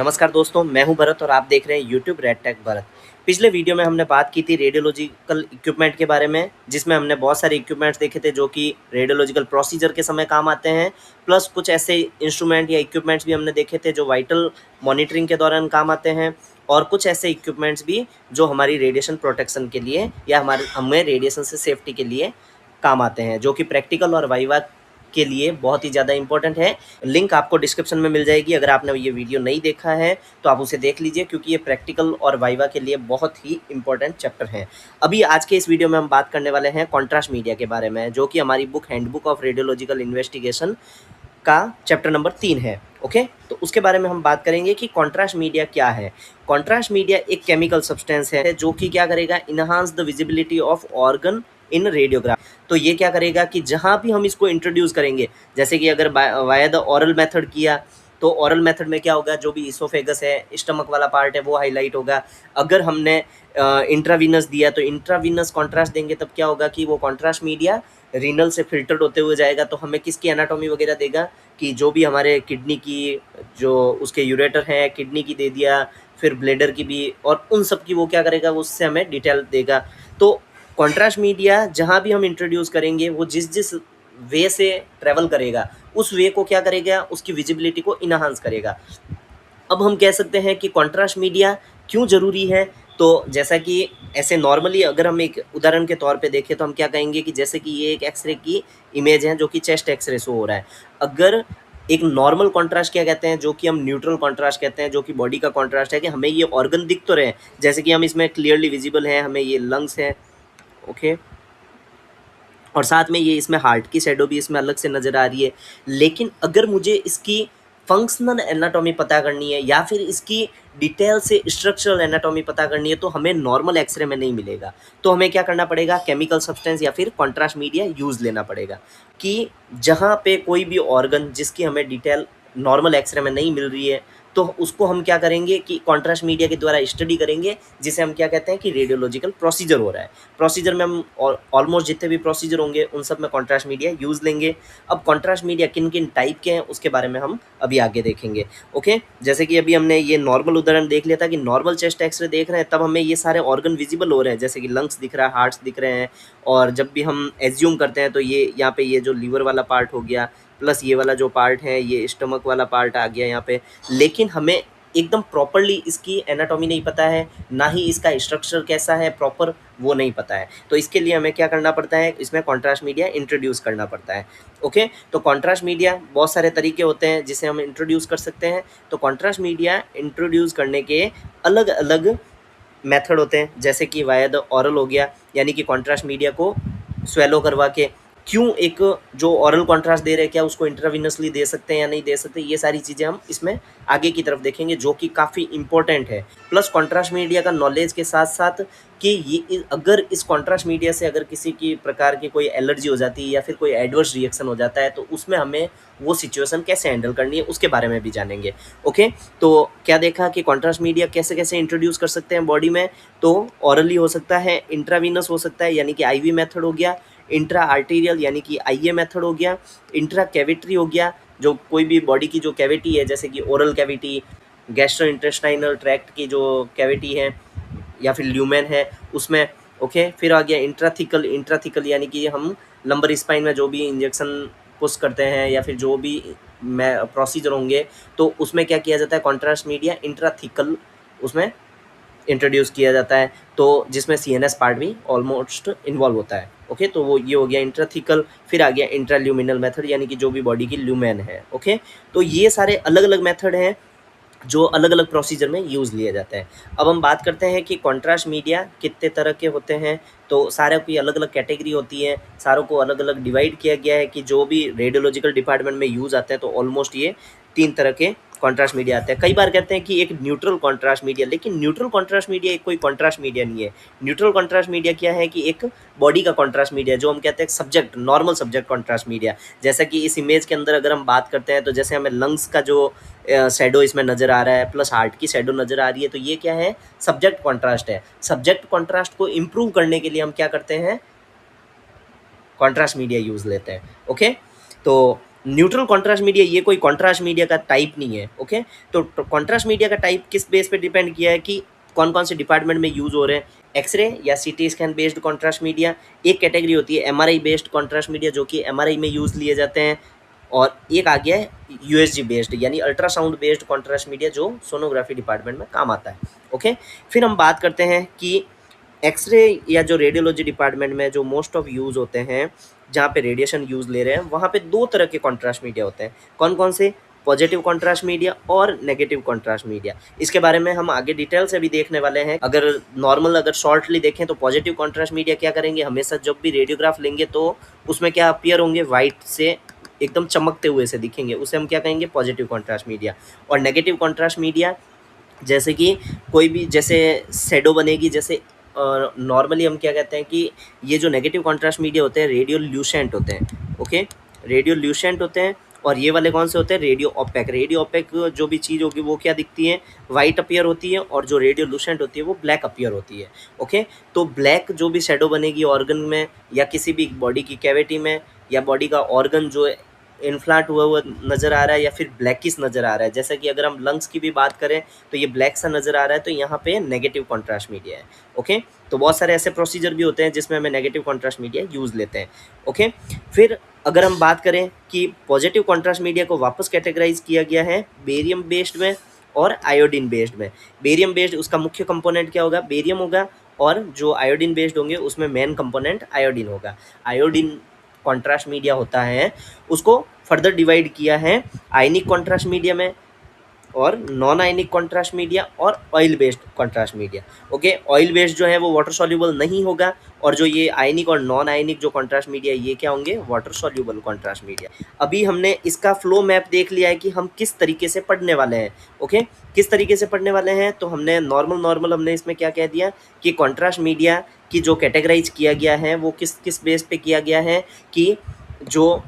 नमस्कार दोस्तों, मैं हूं भरत और आप देख रहे हैं यूट्यूब रेड टेक भरत। पिछले वीडियो में हमने बात की थी रेडियोलॉजिकल इक्विपमेंट के बारे में, जिसमें हमने बहुत सारे इक्विपमेंट्स देखे थे जो कि रेडियोलॉजिकल प्रोसीजर के समय काम आते हैं। प्लस कुछ ऐसे इंस्ट्रूमेंट या इक्विपमेंट्स भी हमने देखे थे जो वाइटल मॉनिटरिंग के दौरान काम आते हैं, और कुछ ऐसे इक्विपमेंट्स भी जो हमारी रेडिएशन प्रोटेक्शन के लिए या हमें रेडिएशन से सेफ्टी के लिए काम आते हैं, जो कि प्रैक्टिकल और वाइवा के लिए बहुत ही ज़्यादा इंपॉर्टेंट है। लिंक आपको डिस्क्रिप्शन में मिल जाएगी। अगर आपने ये वीडियो नहीं देखा है तो आप उसे देख लीजिए, क्योंकि ये प्रैक्टिकल और वाइवा के लिए बहुत ही इंपॉर्टेंट चैप्टर है। अभी आज के इस वीडियो में हम बात करने वाले हैं कॉन्ट्रास्ट मीडिया के बारे में, जो कि हमारी book handbook of radiological investigation का चैप्टर नंबर 3 है। ओके, तो उसके बारे में हम बात करेंगे कि कॉन्ट्रास्ट मीडिया क्या है। कॉन्ट्रास्ट मीडिया एक केमिकल सब्सटेंस है जो कि क्या करेगा, enhance the visibility of organ in radiograph. तो ये क्या करेगा कि जहाँ भी हम इसको इंट्रोड्यूस करेंगे, जैसे कि अगर वाया द ओरल मेथड किया तो ओरल मेथड में क्या होगा, जो भी इसोफेगस है, स्टमक वाला पार्ट है, वो हाईलाइट होगा। अगर हमने इंट्रावीनस दिया तो इंट्रावीनस कॉन्ट्रास्ट देंगे, तब क्या होगा कि वो कॉन्ट्रास्ट मीडिया रीनल से फिल्टर्ड होते हुए जाएगा, तो हमें किसकी एनाटॉमी वगैरह देगा कि जो भी हमारे किडनी की जो उसके यूरेटर हैं, किडनी की दे दिया, फिर ब्लेडर की भी, और उन सब की वो क्या करेगा, उससे हमें डिटेल देगा। तो कॉन्ट्रास्ट मीडिया जहाँ भी हम इंट्रोड्यूस करेंगे, वो जिस जिस वे से ट्रेवल करेगा, उस वे को क्या करेगा, उसकी विजिबिलिटी को इनहांस करेगा। अब हम कह सकते हैं कि कॉन्ट्रास्ट मीडिया क्यों ज़रूरी है। तो जैसा कि ऐसे नॉर्मली अगर हम एक उदाहरण के तौर पे देखें तो हम क्या कहेंगे कि जैसे कि ये एक एक्सरे की इमेज है जो कि चेस्ट एक्सरे शो हो रहा है। अगर एक नॉर्मल कॉन्ट्रास्ट क्या कहते हैं, जो कि हम न्यूट्रल कॉन्ट्रास्ट कहते हैं, जो कि बॉडी का कॉन्ट्रास्ट है कि हमें ये ऑर्गन दिख तो रहे हैं, जैसे कि हम इसमें क्लियरली विजिबल हैं, हमें ये लंग्स हैं, ओके, और साथ में ये इसमें हार्ट की शैडो भी इसमें अलग से नज़र आ रही है। लेकिन अगर मुझे इसकी फंक्शनल एनाटॉमी पता करनी है या फिर इसकी डिटेल से स्ट्रक्चरल एनाटॉमी पता करनी है, तो हमें नॉर्मल एक्सरे में नहीं मिलेगा। तो हमें क्या करना पड़ेगा, केमिकल सब्सटेंस या फिर कॉन्ट्रास्ट मीडिया यूज़ लेना पड़ेगा, कि जहाँ पे कोई भी ऑर्गन जिसकी हमें डिटेल नॉर्मल एक्सरे में नहीं मिल रही है, तो उसको हम क्या करेंगे कि कॉन्ट्रास्ट मीडिया के द्वारा स्टडी करेंगे, जिसे हम क्या कहते हैं कि रेडियोलॉजिकल प्रोसीजर हो रहा है। प्रोसीजर में हम ऑलमोस्ट जितने भी प्रोसीजर होंगे उन सब में कॉन्ट्रास्ट मीडिया यूज़ लेंगे। अब कॉन्ट्रास्ट मीडिया किन किन टाइप के हैं उसके बारे में हम अभी आगे देखेंगे। ओके, जैसे कि अभी हमने ये नॉर्मल उदाहरण देख लिया था कि नॉर्मल चेस्ट एक्सरे देख रहे हैं, तब हमें ये सारे ऑर्गन विजिबल हो रहे हैं, जैसे कि लंग्स दिख रहा है, हार्ट्स दिख रहे हैं। और जब भी हम एज्यूम करते हैं तो ये यहाँ पे ये जो लीवर वाला पार्ट हो गया, प्लस ये वाला जो पार्ट है, ये स्टमक वाला पार्ट आ गया यहाँ पे। लेकिन हमें एकदम प्रॉपरली इसकी एनाटॉमी नहीं पता है, ना ही इसका स्ट्रक्चर कैसा है प्रॉपर, वो नहीं पता है। तो इसके लिए हमें क्या करना पड़ता है, इसमें कॉन्ट्रास्ट मीडिया इंट्रोड्यूस करना पड़ता है। ओके, तो कॉन्ट्रास्ट मीडिया बहुत सारे तरीके होते हैं जिसे हम इंट्रोड्यूस कर सकते हैं। तो कॉन्ट्रास्ट मीडिया इंट्रोड्यूस करने के अलग अलग मेथड होते हैं, जैसे कि वाया द ओरल हो गया, यानी कि कॉन्ट्रास्ट मीडिया को स्वेलो करवा के। क्यों एक जो ओरल कॉन्ट्रास्ट दे रहे हैं, क्या उसको इंट्राविनसली दे सकते हैं या नहीं दे सकते, ये सारी चीज़ें हम इसमें आगे की तरफ देखेंगे, जो कि काफ़ी इंपॉर्टेंट है। प्लस कॉन्ट्रास्ट मीडिया का नॉलेज के साथ साथ कि ये अगर इस कॉन्ट्रास्ट मीडिया से अगर किसी की प्रकार की कोई एलर्जी हो जाती है या फिर कोई एडवर्स रिएक्शन हो जाता है, तो उसमें हमें वो सिचुएशन कैसे हैंडल करनी है उसके बारे में भी जानेंगे। ओके, तो क्या देखा कि कॉन्ट्रास्ट मीडिया कैसे कैसे इंट्रोड्यूस कर सकते हैं बॉडी में। तो ऑरली हो सकता है, इंट्रावीनस हो सकता है यानी कि आईवी मेथड हो गया, इंट्रा आर्टीरियल यानी कि आईए मेथड हो गया, इंट्रा कैविटरी हो गया, जो कोई भी बॉडी की जो कैविटी है, जैसे कि oral cavity, gastro intestinal tract की जो कैविटी है या फिर ल्यूमेन है उसमें। ओके, फिर आ गया इंट्राथिकल। इंट्राथिकल यानी कि हम लंबर स्पाइन में जो भी इंजेक्शन पुश करते हैं या फिर जो भी प्रोसीजर होंगे, तो उसमें क्या किया जाता है, कॉन्ट्रास्ट मीडिया इंट्राथिकल उसमें इंट्रोड्यूस किया जाता है, तो जिसमें सीएनएस पार्ट भी ऑलमोस्ट इन्वॉल्व होता है। ओके, तो वो ये हो गया इंट्राथिकल। फिर आ गया इंट्राल्यूमिनल मेथड, यानी कि जो भी बॉडी की ल्यूमेन है। ओके, तो ये सारे अलग अलग मेथड हैं जो अलग अलग प्रोसीजर में यूज़ लिए जाते हैं। अब हम बात करते हैं कि कॉन्ट्रास्ट मीडिया कितने तरह के होते हैं। तो सारे की अलग अलग कैटेगरी होती है, सारों को अलग अलग डिवाइड किया गया है कि जो भी रेडियोलॉजिकल डिपार्टमेंट में यूज़ आते हैं, तो ऑलमोस्ट ये 3 तरह के कॉन्ट्रास्ट मीडिया आते हैं। कई बार कहते हैं कि एक न्यूट्रल कॉन्ट्रास्ट मीडिया, लेकिन न्यूट्रल कॉन्ट्रास्ट मीडिया एक कोई कॉन्ट्रास्ट मीडिया नहीं है। न्यूट्रल कॉन्ट्रास्ट मीडिया क्या है कि एक बॉडी का कॉन्ट्रास्ट मीडिया, जो हम कहते हैं subject, normal subject contrast media. जैसा कि इस इमेज के अंदर अगर हम बात करते हैं, तो जैसे हमें लंग्स का जो शैडो इसमें नज़र आ रहा है, प्लस हार्ट की शैडो नज़र आ रही है, तो ये क्या है, सब्जेक्ट कॉन्ट्रास्ट है। सब्जेक्ट कॉन्ट्रास्ट को इम्प्रूव करने के लिए हम क्या करते हैं, कॉन्ट्रास्ट मीडिया यूज़ लेते हैं। ओके, तो न्यूट्रल कॉन्ट्रास्ट मीडिया ये कोई कॉन्ट्रास्ट मीडिया का टाइप नहीं है। ओके, तो कॉन्ट्रास्ट मीडिया का टाइप किस बेस पे डिपेंड किया है कि कौन कौन से डिपार्टमेंट में यूज़ हो रहे हैं। एक्सरे या CT scan based contrast media एक कैटेगरी होती है, एमआरआई बेस्ड कॉन्ट्रास्ट मीडिया जो कि एमआरआई में यूज़ लिए जाते हैं, और एक आ गया है यूएसजी बेस्ड यानी अल्ट्रासाउंड बेस्ड कॉन्ट्रास्ट मीडिया जो सोनोग्राफी डिपार्टमेंट में काम आता है। ओके, फिर हम बात करते हैं कि एक्सरे या जो रेडियोलॉजी डिपार्टमेंट में जो मोस्ट ऑफ यूज़ होते हैं, जहाँ पे रेडिएशन यूज़ ले रहे हैं, वहाँ पे दो तरह के कॉन्ट्रास्ट मीडिया होते हैं। कौन कौन से? पॉजिटिव कॉन्ट्रास्ट मीडिया और नेगेटिव कॉन्ट्रास्ट मीडिया। इसके बारे में हम आगे डिटेल से भी देखने वाले हैं। अगर शॉर्टली देखें तो पॉजिटिव कॉन्ट्रास्ट मीडिया क्या करेंगे, हमेशा जब भी रेडियोग्राफ लेंगे तो उसमें क्या अपीयर होंगे, वाइट से एकदम चमकते हुए से दिखेंगे, उसे हम क्या कहेंगे, पॉजिटिव कॉन्ट्रास्ट मीडिया। और नेगेटिव कॉन्ट्रास्ट मीडिया जैसे कि कोई भी जैसे शैडो बनेगी, जैसे नॉर्मली हम क्या कहते हैं कि ये जो नेगेटिव कॉन्ट्रास्ट मीडिया होते हैं रेडियोल्यूसेंट होते हैं। ओके, रेडियोल्यूसेंट होते हैं। और ये वाले कौन से होते हैं, रेडियो ओपेक। रेडियो ओपेक जो भी चीज़ होगी वो क्या दिखती है, वाइट अपीयर होती है, और जो रेडियोल्यूसेंट होती है वो ब्लैक अपीयर होती है। ओके, तो ब्लैक जो भी शैडो बनेगी ऑर्गन में या किसी भी बॉडी की कैविटी में, या बॉडी का ऑर्गन जो इन्फ्लाट हुआ हुआ नज़र आ रहा है या फिर ब्लैकिश नज़र आ रहा है, जैसा कि अगर हम लंग्स की भी बात करें तो ये ब्लैक सा नज़र आ रहा है, तो यहाँ पे नेगेटिव कॉन्ट्रास्ट मीडिया है। ओके, तो बहुत सारे ऐसे प्रोसीजर भी होते हैं जिसमें हमें नेगेटिव कॉन्ट्रास्ट मीडिया यूज़ लेते हैं। ओके, फिर अगर हम बात करें कि पॉजिटिव कॉन्ट्रास्ट मीडिया को वापस कैटेगराइज किया गया है बेरियम बेस्ड में और आयोडीन बेस्ड में। बेरियम बेस्ड उसका मुख्य कंपोनेंट क्या होगा, बेरियम होगा, और जो आयोडीन बेस्ड होंगे उसमें मेन कंपोनेंट आयोडीन होगा। आयोडीन कॉन्ट्रास्ट मीडिया होता है उसको फर्दर डिवाइड किया है आयनिक कॉन्ट्रास्ट मीडिया में, और नॉन आयनिक कॉन्ट्रास्ट मीडिया और oil based contrast media. Okay, oil based जो है वो वाटर सॉल्यूबल नहीं होगा, और जो ये आयनिक और नॉन आयनिक जो कॉन्ट्रास्ट मीडिया ये क्या होंगे, वाटर सॉल्यूबल कॉन्ट्रास्ट मीडिया। अभी हमने इसका फ्लो मैप देख लिया है कि हम किस तरीके से पढ़ने वाले हैं। ओके, किस तरीके से पढ़ने वाले हैं, तो हमने नॉर्मल हमने इसमें क्या कह दिया कि कॉन्ट्रास्ट मीडिया की जो कैटेगराइज किया गया है वो किस किस बेस पे किया गया है, कि जो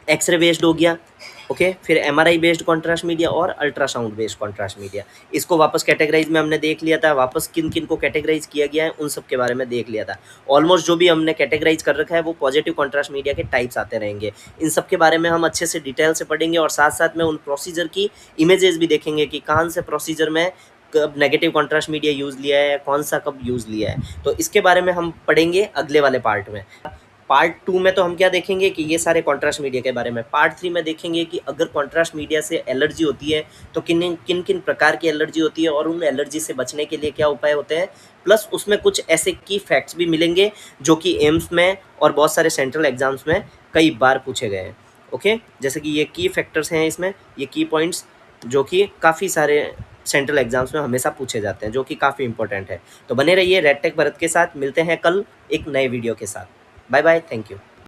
एक्सरे बेस्ड हो गया। ओके, फिर एमआरआई बेस्ड कॉन्ट्रास्ट मीडिया और अल्ट्रासाउंड बेस्ड कॉन्ट्रास्ट मीडिया। इसको वापस कैटेगराइज में हमने देख लिया था, वापस किन किन को कैटेगराइज किया गया है उन सब के बारे में देख लिया था। ऑलमोस्ट जो भी हमने कैटेगराइज कर रखा है वो पॉजिटिव कॉन्ट्रास्ट मीडिया के टाइप्स आते रहेंगे। इन सब के बारे में हम अच्छे से डिटेल से पढ़ेंगे, और साथ साथ में उन प्रोसीजर की इमेजेस भी देखेंगे कि कौन से प्रोसीजर में कब नेगेटिव कॉन्ट्रास्ट मीडिया यूज़ लिया है, कौन सा कब यूज़ लिया है। तो इसके बारे में हम पढ़ेंगे अगले वाले पार्ट में। पार्ट 2 में तो हम क्या देखेंगे कि ये सारे कॉन्ट्रास्ट मीडिया के बारे में। पार्ट 3 में देखेंगे कि अगर कॉन्ट्रास्ट मीडिया से एलर्जी होती है तो किन किन किन प्रकार की एलर्जी होती है, और उन एलर्जी से बचने के लिए क्या उपाय होते हैं। प्लस उसमें कुछ ऐसे की फैक्ट्स भी मिलेंगे जो कि एम्स में और बहुत सारे सेंट्रल एग्जाम्स में कई बार पूछे गए हैं। ओके, जैसे कि ये की फैक्टर्स हैं इसमें, ये की पॉइंट्स जो कि काफ़ी सारे सेंट्रल एग्जाम्स में हमेशा पूछे जाते हैं, जो कि काफ़ी इंपॉर्टेंट है। तो बने रहिए रेड टेक भारत के साथ, मिलते हैं कल एक नए वीडियो के साथ। Bye bye, thank you.